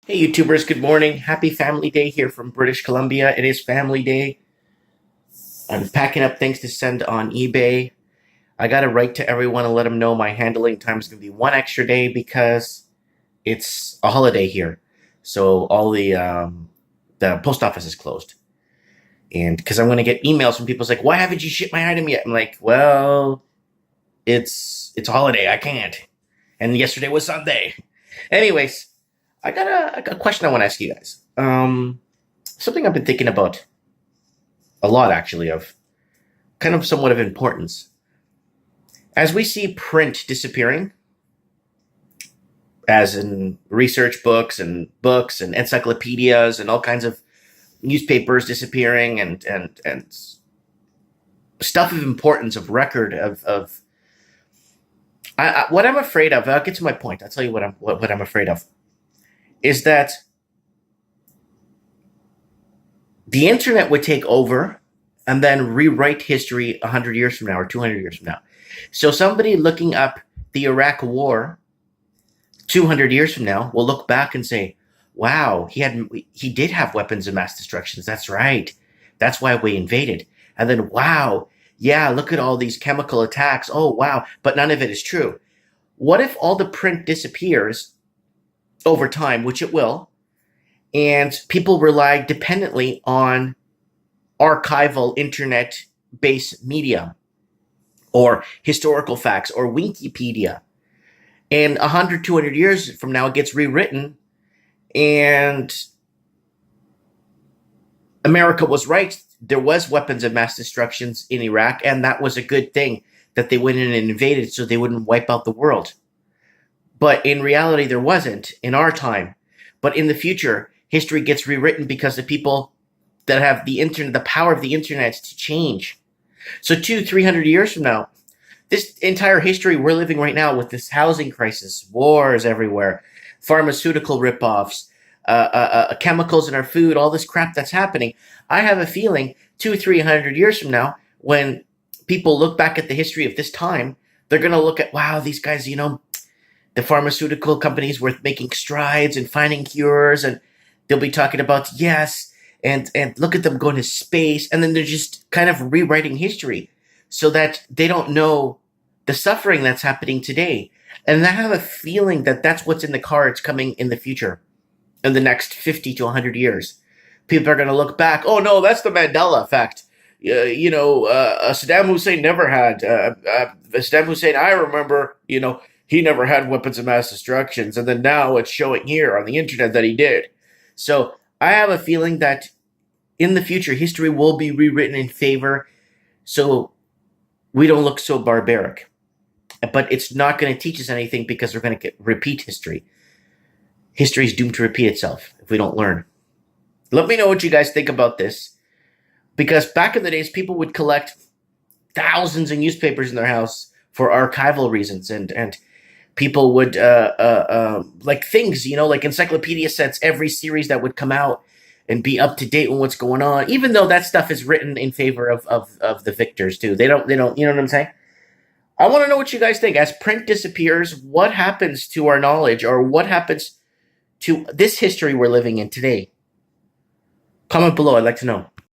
Hey YouTubers, good morning. Happy Family Day here from British Columbia. It is Family Day. I'm packing up things to send on eBay. I got to write to everyone and let them know my handling time is going to be one extra day because it's a holiday here. So all the post office is closed. And because I'm going to get emails from people like, why haven't you shipped my item yet? I'm like, well, it's a holiday. I can't. And yesterday was Sunday. Anyways, I got a question I want to ask you guys. Something I've been thinking about a lot, actually, of kind of somewhat of importance. As we see print disappearing, as in research books and encyclopedias and all kinds of newspapers disappearing and stuff of importance of record of what I'm afraid of. I'll get to my point. I'll tell you what I'm afraid of is that the internet would take over and then rewrite history 100 years from now or 200 years from now. So somebody looking up the Iraq war 200 years from now will look back and say, wow, he did have weapons of mass destruction. That's right. That's why we invaded. And then, wow, yeah, look at all these chemical attacks. Oh, wow. But none of it is true. What if all the print disappears over time, which it will, and people rely dependently on archival internet-based media or historical facts or Wikipedia. And 100, 200 years from now, it gets rewritten and America was right. There was weapons of mass destructions in Iraq, and that was a good thing that they went in and invaded so they wouldn't wipe out the world. But in reality, there wasn't in our time. But in the future, history gets rewritten because the people that have the internet, the power of the internet to change. So 200, 300 years from now, this entire history we're living right now with this housing crisis, wars everywhere, pharmaceutical ripoffs, chemicals in our food, all this crap that's happening. I have a feeling 200, 300 years from now, when people look back at the history of this time, they're going to look at, wow, these guys, the pharmaceutical companies were making strides and finding cures, and they'll be talking about, yes, and look at them going to space, and then they're just kind of rewriting history so that they don't know the suffering that's happening today. And I have a feeling that that's what's in the cards coming in the future, in the next 50 to 100 years. People are going to look back, oh no, that's the Mandela effect. Saddam Hussein never had, Saddam Hussein, I remember, he never had weapons of mass destructions. And then now it's showing here on the internet that he did. So I have a feeling that in the future, history will be rewritten in favor so we don't look so barbaric. But it's not going to teach us anything because we're going to repeat history. History is doomed to repeat itself if we don't learn. Let me know what you guys think about this. Because back in the days, people would collect thousands of newspapers in their house for archival reasons, and people would like things, like encyclopedia sets, every series that would come out and be up to date on what's going on, even though that stuff is written in favor of the victors too. They don't, you know what I'm saying? I want to know what you guys think. As print disappears, what happens to our knowledge, or what happens to this history we're living in today? Comment below. I'd like to know.